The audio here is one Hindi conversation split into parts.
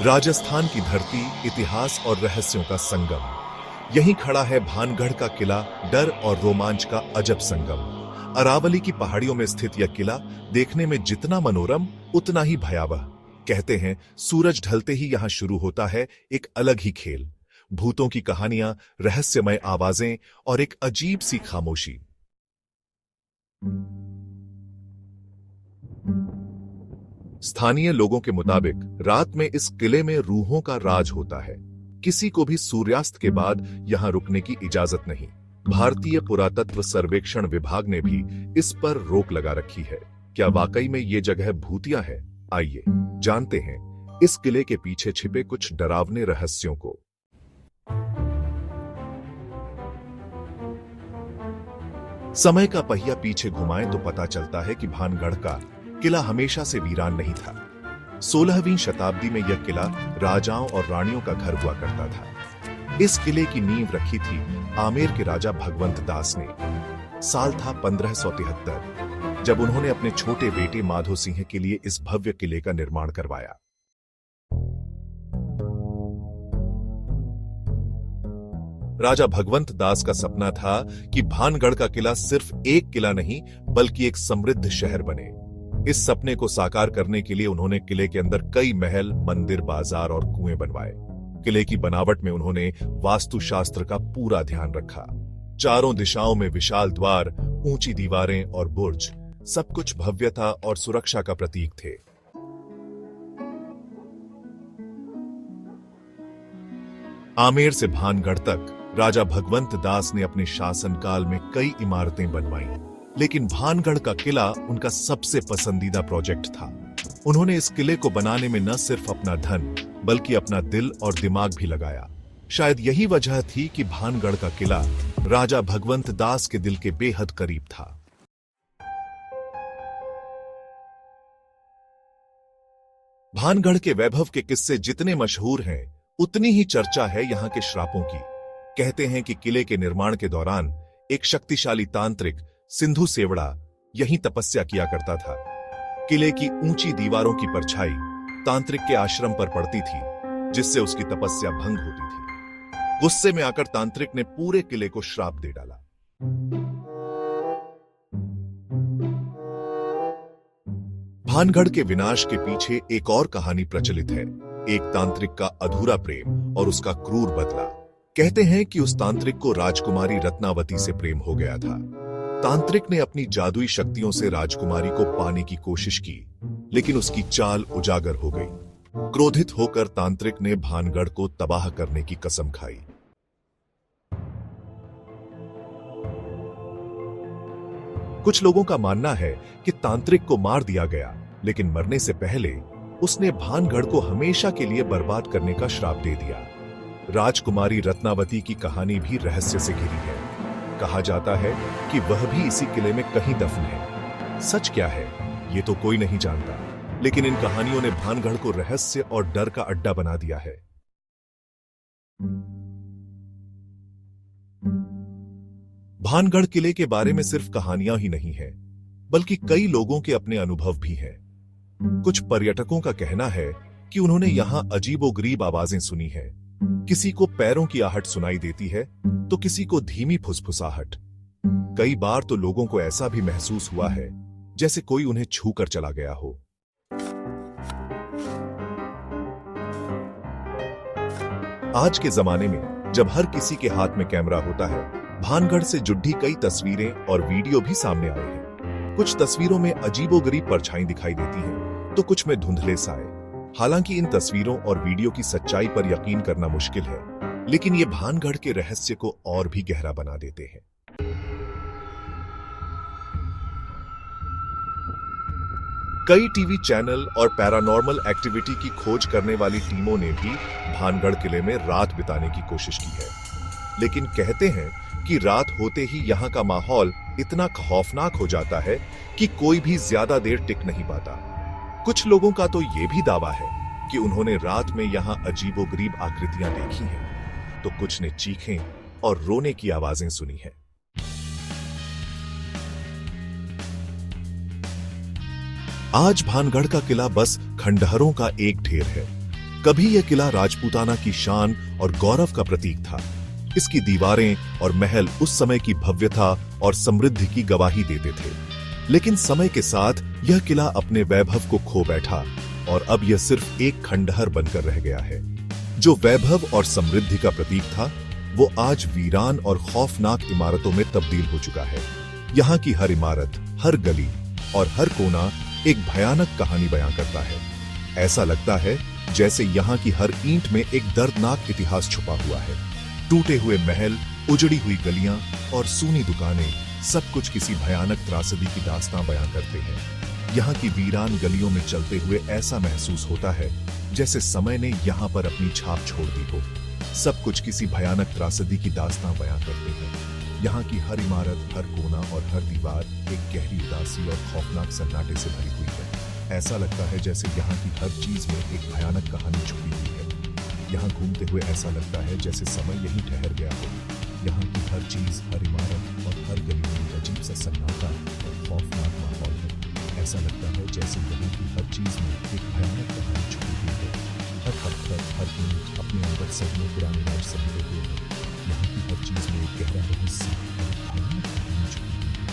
राजस्थान की धरती इतिहास और रहस्यों का संगम। यहीं खड़ा है भानगढ़ का किला, डर और रोमांच का अजब संगम। अरावली की पहाड़ियों में स्थित यह किला देखने में जितना मनोरम उतना ही भयावह। कहते हैं सूरज ढलते ही यहां शुरू होता है एक अलग ही खेल। भूतों की कहानियां, रहस्यमय आवाजें और एक अजीब सी खामोशी। स्थानीय लोगों के मुताबिक रात में इस किले में रूहों का राज होता है। किसी को भी सूर्यास्त के बाद यहां रुकने की इजाजत नहीं। भारतीय पुरातत्व सर्वेक्षण विभाग ने भी इस पर रोक लगा रखी है। क्या वाकई में ये जगह भूतिया है? आइए जानते हैं इस किले के पीछे छिपे कुछ डरावने रहस्यों को। समय का पहिया पीछे घुमाएं तो पता चलता है कि भानगढ़ का किला हमेशा से वीरान नहीं था। 16वीं शताब्दी में यह किला राजाओं और रानियों का घर हुआ करता था। इस किले की नींव रखी थी आमेर के राजा भगवंत दास ने। साल था 1573 जब उन्होंने अपने छोटे बेटे माधो सिंह के लिए इस भव्य किले का निर्माण करवाया। राजा भगवंत दास का सपना था कि भानगढ़ का किला सिर्फ एक किला नहीं बल्कि एक समृद्ध शहर बने। इस सपने को साकार करने के लिए उन्होंने किले के अंदर कई महल, मंदिर, बाजार और कुएं बनवाए। किले की बनावट में उन्होंने वास्तुशास्त्र का पूरा ध्यान रखा। चारों दिशाओं में विशाल द्वार, ऊंची दीवारें और बुर्ज, सब कुछ भव्यता और सुरक्षा का प्रतीक थे। आमेर से भानगढ़ तक राजा भगवंत दास ने अपने शासनकाल में कई इमारतें बनवाई, लेकिन भानगढ़ का किला उनका सबसे पसंदीदा प्रोजेक्ट था। उन्होंने इस किले को बनाने में न सिर्फ अपना धन बल्कि अपना दिल और दिमाग भी लगाया। शायद यही वजह थी कि भानगढ़ का किला राजा भगवंत दास के दिल के बेहद करीब था। भानगढ़ के वैभव के किस्से जितने मशहूर हैं, उतनी ही चर्चा है यहां के श्रापों की। कहते हैं कि किले के निर्माण के दौरान एक शक्तिशाली तांत्रिक सिंधु सेवड़ा यहीं तपस्या किया करता था। किले की ऊंची दीवारों की परछाई तांत्रिक के आश्रम पर पड़ती थी, जिससे उसकी तपस्या भंग होती थी। गुस्से में आकर तांत्रिक ने पूरे किले को श्राप दे डाला। भानगढ़ के विनाश के पीछे एक और कहानी प्रचलित है, एक तांत्रिक का अधूरा प्रेम और उसका क्रूर बदला। कहते हैं कि उस तांत्रिक को राजकुमारी रत्नावती से प्रेम हो गया था। तांत्रिक ने अपनी जादुई शक्तियों से राजकुमारी को पाने की कोशिश की, लेकिन उसकी चाल उजागर हो गई। क्रोधित होकर तांत्रिक ने भानगढ़ को तबाह करने की कसम खाई। कुछ लोगों का मानना है कि तांत्रिक को मार दिया गया, लेकिन मरने से पहले उसने भानगढ़ को हमेशा के लिए बर्बाद करने का श्राप दे दिया। राजकुमारी रत्नावती की कहानी भी रहस्य से घिरी है। कहा जाता है कि वह भी इसी किले में कहीं दफन है। सच क्या है ये तो कोई नहीं जानता, लेकिन इन कहानियों ने भानगढ़ को रहस्य और डर का अड्डा बना दिया है। भानगढ़ किले के बारे में सिर्फ कहानियां ही नहीं है, बल्कि कई लोगों के अपने अनुभव भी हैं। कुछ पर्यटकों का कहना है कि उन्होंने यहां अजीबोगरीब आवाजें सुनी है। किसी को पैरों की आहट सुनाई देती है तो किसी को धीमी फुसफुसाहट। कई बार तो लोगों को ऐसा भी महसूस हुआ है जैसे कोई उन्हें छू कर चला गया हो। आज के जमाने में जब हर किसी के हाथ में कैमरा होता है, भानगढ़ से जुड़ी कई तस्वीरें और वीडियो भी सामने आए हैं। कुछ तस्वीरों में अजीबोगरीब परछाई दिखाई देती हैं, तो कुछ में धुंधले साए। हालांकि इन तस्वीरों और वीडियो की सच्चाई पर यकीन करना मुश्किल है, लेकिन ये भानगढ़ के रहस्य को और भी गहरा बना देते हैं। कई टीवी चैनल और पैरानॉर्मल एक्टिविटी की खोज करने वाली टीमों ने भी भानगढ़ किले में रात बिताने की कोशिश की है, लेकिन कहते हैं कि रात होते ही यहां का माहौल इतना खौफनाक हो जाता है कि कोई भी ज्यादा देर टिक नहीं पाता। कुछ लोगों का तो यह भी दावा है कि उन्होंने रात में यहां अजीबोगरीब आकृतियां देखी हैं, तो कुछ ने चीखें और रोने की आवाजें सुनी हैं। आज भानगढ़ का किला बस खंडहरों का एक ढेर है। कभी यह किला राजपूताना की शान और गौरव का प्रतीक था। इसकी दीवारें और महल उस समय की भव्यता और समृद्धि की गवाही देते थे। लेकिन समय के साथ यह किला अपने वैभव को खो बैठा और अब यह सिर्फ एक खंडहर बनकर रह गया है। जो वैभव और समृद्धि का प्रतीक था, वो आज वीरान और खौफनाक इमारतों में तब्दील हो चुका है। यहाँ की हर इमारत, हर गली और हर कोना एक भयानक कहानी बयां करता है। ऐसा लगता है जैसे यहाँ की हर ईंट में एक दर्दनाक इतिहास छुपा हुआ है। टूटे हुए महल, उजड़ी हुई गलियां और सूनी दुकानें, सब कुछ किसी भयानक त्रासदी की दास्तां बयां करते हैं। यहाँ की वीरान गलियों में चलते हुए ऐसा महसूस होता है जैसे समय ने यहाँ पर अपनी छाप छोड़ दी हो। सब कुछ किसी भयानक त्रासदी की दास्तां बयां करते हैं। यहाँ की हर इमारत, हर कोना और हर दीवार एक गहरी उदासी और खौफनाक सन्नाटे से भरी हुई है। ऐसा लगता है जैसे यहाँ की हर चीज में एक भयानक कहानी छुपी हुई है। यहाँ घूमते हुए ऐसा लगता है जैसे समय यहीं ठहर गया हो। यहाँ की हर चीज, हर इमारत और हर गली में एक अजीब सा सन्नाटा और खौफनाक माहौल है। ऐसा लगता है जैसे यहाँ की हर चीज में एक भयानक कहानी छुपी हुई है। हर पत्थर, हर ईंट अपने अंदर सदियों पुरानी राज समेटे हुए है। यहाँ की हर चीज में एक गहरा रहस्य और एक भयानक कहानी छुपी हुई है।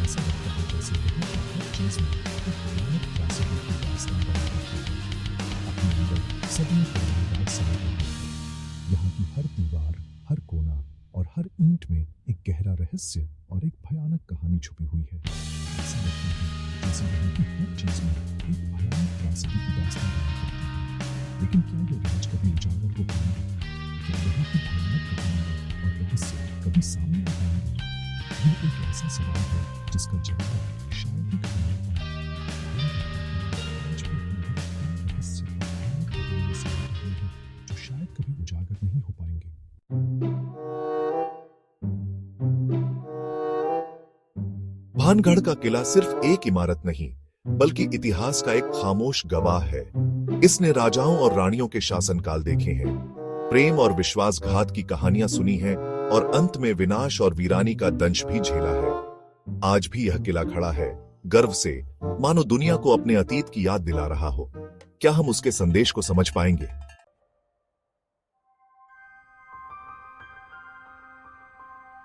ऐसा लगता है जैसे यहाँ की हर चीज में एक भयानक त्रासदी की दास्तां बयां करती है। अपने अंदर सदियों पुरानी राज समेटे हुए है। यहाँ की हर दीवार, हर कोना और हर ईंट में एक गहरा रहस्य और एक भयानक कहानी छुपी हुई है। ऐसा लगता है जैसे यहाँ की हर चीज में एक भयानक त्रासदी की दास्तां बयां करती है। लेकिन क्या ये राज कभी उजागर हो पाएंगे? क्या यहाँ की भयानक कहानी और रहस्य कभी सामने आ पाएंगे? यह एक ऐसा सवाल है जिसका जवाब शायद ही कभी मिल पाए। आज भी हमारे रहस्य और भयानक कहानी सामने आ रहे हैं जो शायद कभी उजागर नहीं हो पाएंगे। भानगढ़ का किला सिर्फ एक इमारत नहीं, बल्कि इतिहास का एक खामोश गवाह है। इसने राजाओं और रानियों के शासनकाल देखे हैं, प्रेम और विश्वासघात की कहानियां सुनी हैं और अंत में विनाश और वीरानी का दंश भी झेला है। आज भी यह किला खड़ा है, गर्व से, मानो दुनिया को अपने अतीत की याद दिला रहा हो। क्या हम उसके संदेश को समझ पाएंगे?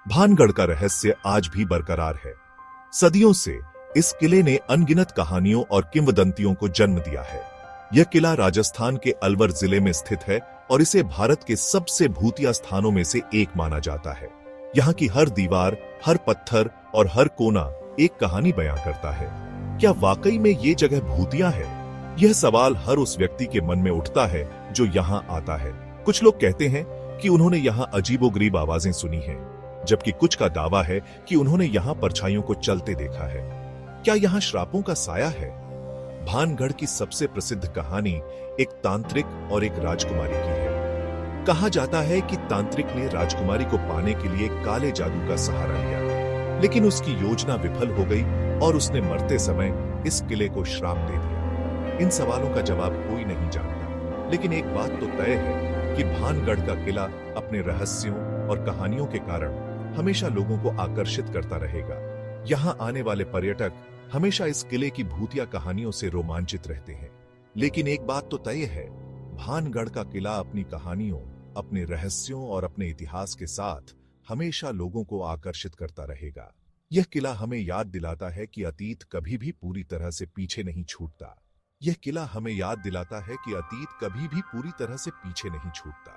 भानगढ़ का रहस्य आज भी बरकरार है। सदियों से इस किले ने अनगिनत कहानियों और किंवदंतियों को जन्म दिया है। यह किला राजस्थान के अलवर जिले में स्थित है और इसे भारत के सबसे भूतिया स्थानों में से एक माना जाता है। यहाँ की हर दीवार, हर पत्थर और हर कोना एक कहानी बयां करता है। क्या वाकई में ये जगह भूतिया है? यह सवाल हर उस व्यक्ति के मन में उठता है जो यहाँ आता है। कुछ लोग कहते हैं कि उन्होंने यहाँ अजीबोगरीब आवाजें सुनी हैं, जबकि कुछ का दावा है कि उन्होंने यहाँ परछाइयों को चलते देखा है। क्या यहाँ श्रापों का साया है? भानगढ़ की सबसे प्रसिद्ध कहानी एक तांत्रिक और एक राजकुमारी की है। कहा जाता है कि तांत्रिक ने राजकुमारी को पाने के लिए काले जादू का सहारा लिया, लेकिन उसकी योजना विफल हो गई और उसने मरते समय इस किले को श्राप दे दिया। इन सवालों का जवाब कोई नहीं जानता, लेकिन एक बात तो तय है कि भानगढ़ का किला अपने रहस्यों और कहानियों के कारण हमेशा लोगों को आकर्षित करता रहेगा। यहाँ आने वाले पर्यटक हमेशा इस किले की भूतिया कहानियों से रोमांचित रहते हैं। लेकिन एक बात तो तय है, भानगढ़ का किला अपनी कहानियों, अपने रहस्यों और अपने इतिहास के साथ हमेशा लोगों को आकर्षित करता रहेगा। यह किला हमें याद दिलाता है कि अतीत कभी भी पूरी तरह से पीछे नहीं छूटता। यह किला हमें याद दिलाता है कि अतीत कभी भी पूरी तरह से पीछे नहीं छूटता।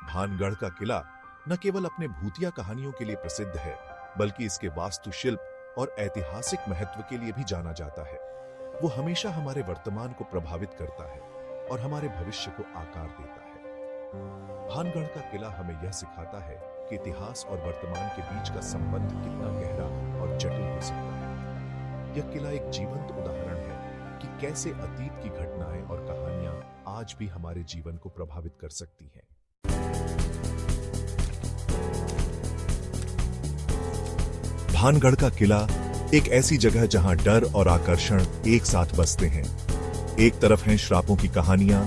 भानगढ़ का किला न केवल अपने भूतिया कहानियों के लिए प्रसिद्ध है, बल्कि इसके वास्तुशिल्प और ऐतिहासिक महत्व के लिए भी जाना जाता है। वो हमेशा हमारे वर्तमान को प्रभावित करता है और हमारे भविष्य को आकार देता है। भानगढ़ का किला हमें यह सिखाता है कि इतिहास और वर्तमान के बीच का संबंध कितना गहरा और जटिल हो सकता है। यह किला एक जीवंत उदाहरण है कि कैसे अतीत की घटनाएं और कहानियां आज भी हमारे जीवन को प्रभावित कर सकती हैं। भानगढ़ का किला एक ऐसी जगह जहां डर और आकर्षण एक साथ बसते हैं। एक तरफ हैं श्रापों की कहानियां,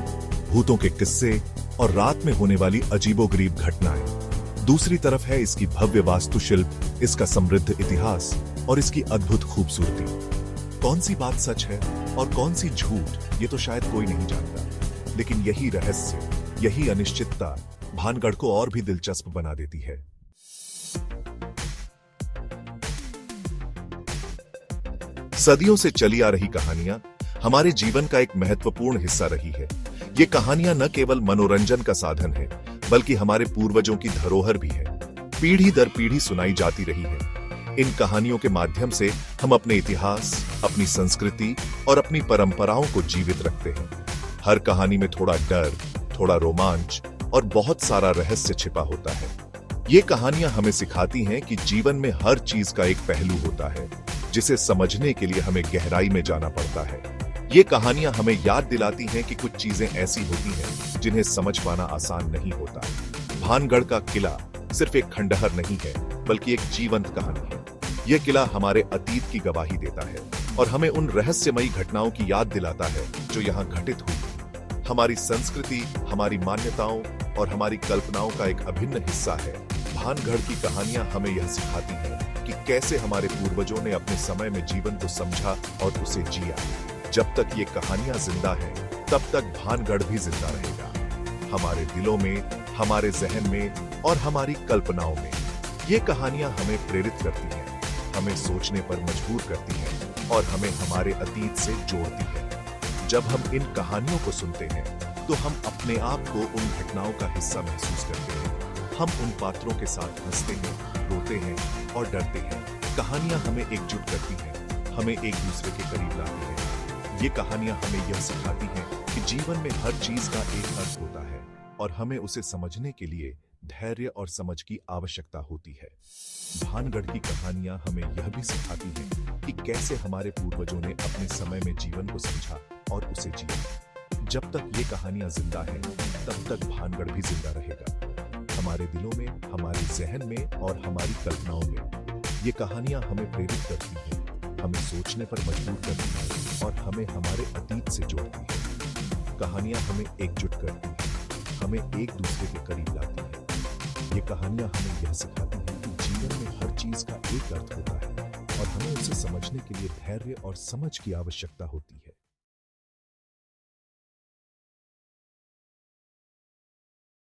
भूतों के किस्से और रात में होने वाली अजीबोगरीब घटनाएं। दूसरी तरफ है इसकी भव्य वास्तुशिल्प, इसका समृद्ध इतिहास और इसकी अद्भुत खूबसूरती। कौन सी बात सच है और कौन सी झूठ, ये तो शायद कोई नहीं जानता। लेकिन यही रहस्य, यही अनिश्चितता भानगढ़ को और भी दिलचस्प बना देती है। सदियों से चली आ रही कहानियां हमारे जीवन का एक महत्वपूर्ण हिस्सा रही है। ये कहानियां न केवल मनोरंजन का साधन है, बल्कि हमारे पूर्वजों की धरोहर भी है। पीढ़ी दर पीढ़ी सुनाई जाती रही है। इन कहानियों के माध्यम से हम अपने इतिहास, अपनी संस्कृति और अपनी परंपराओं को जीवित रखते हैं। हर कहानी में थोड़ा डर, थोड़ा रोमांच और बहुत सारा रहस्य छिपा होता है। ये कहानियां हमें सिखाती हैं कि जीवन में हर चीज का एक पहलू होता है, जिसे समझने के लिए हमें गहराई में जाना पड़ता है। ये कहानियां हमें याद दिलाती हैं कि कुछ चीजें ऐसी होती हैं जिन्हें समझ पाना आसान नहीं होता। भानगढ़ का किला सिर्फ एक खंडहर नहीं है, बल्कि एक जीवंत कहानी है। यह किला हमारे अतीत की गवाही देता है और हमें उन रहस्यमयी घटनाओं की याद दिलाता है जो यहाँ घटित हुई। हमारी संस्कृति, हमारी मान्यताओं और हमारी कल्पनाओं का एक अभिन्न हिस्सा है। भानगढ़ की कहानियां हमें यह सिखाती हैं कि कैसे हमारे पूर्वजों ने अपने समय में जीवन को समझा और उसे जिया। जब तक ये कहानियां जिंदा हैं, तब तक भानगढ़ भी जिंदा रहेगा, हमारे दिलों में, हमारे जहन में और हमारी कल्पनाओं में। ये कहानियां हमें प्रेरित करती हैं, हमें सोचने पर मजबूर करती हैं और हमें हमारे अतीत से जोड़ती हैं। जब हम इन कहानियों को सुनते हैं, तो हम अपने आप को उन घटनाओं का हिस्सा महसूस करते हैं। हम उन पात्रों के साथ हंसते हैं, रोते हैं और डरते हैं। कहानियां हमें एकजुट करती हैं, हमें एक दूसरे के करीब लाती हैं। ये कहानियां हमें यह सिखाती हैं कि जीवन में हर चीज का एक अर्थ होता है और हमें उसे समझने के लिए धैर्य और समझ की आवश्यकता होती है। भानगढ़ की कहानियां हमें यह भी सिखाती हैं कि कैसे हमारे पूर्वजों ने अपने समय में जीवन को समझा और उसे जिया। जब तक ये कहानियां जिंदा हैं, तब तक भानगढ़ भी जिंदा रहेगा, हमारे दिलों में, हमारे जहन में और हमारी कल्पनाओं में। ये कहानियां हमें प्रेरित करती हैं, हमें सोचने पर मजबूर करती हैं और हमें हमारे अतीत से जोड़ती हैं। कहानियां हमें एकजुट करती हैं, हमें एक दूसरे के करीब लाती हैं। ये कहानियां हमें यह सिखाती हैं कि जीवन में हर चीज का एक अर्थ होता है और हमें उसे समझने के लिए धैर्य और समझ की आवश्यकता होती है।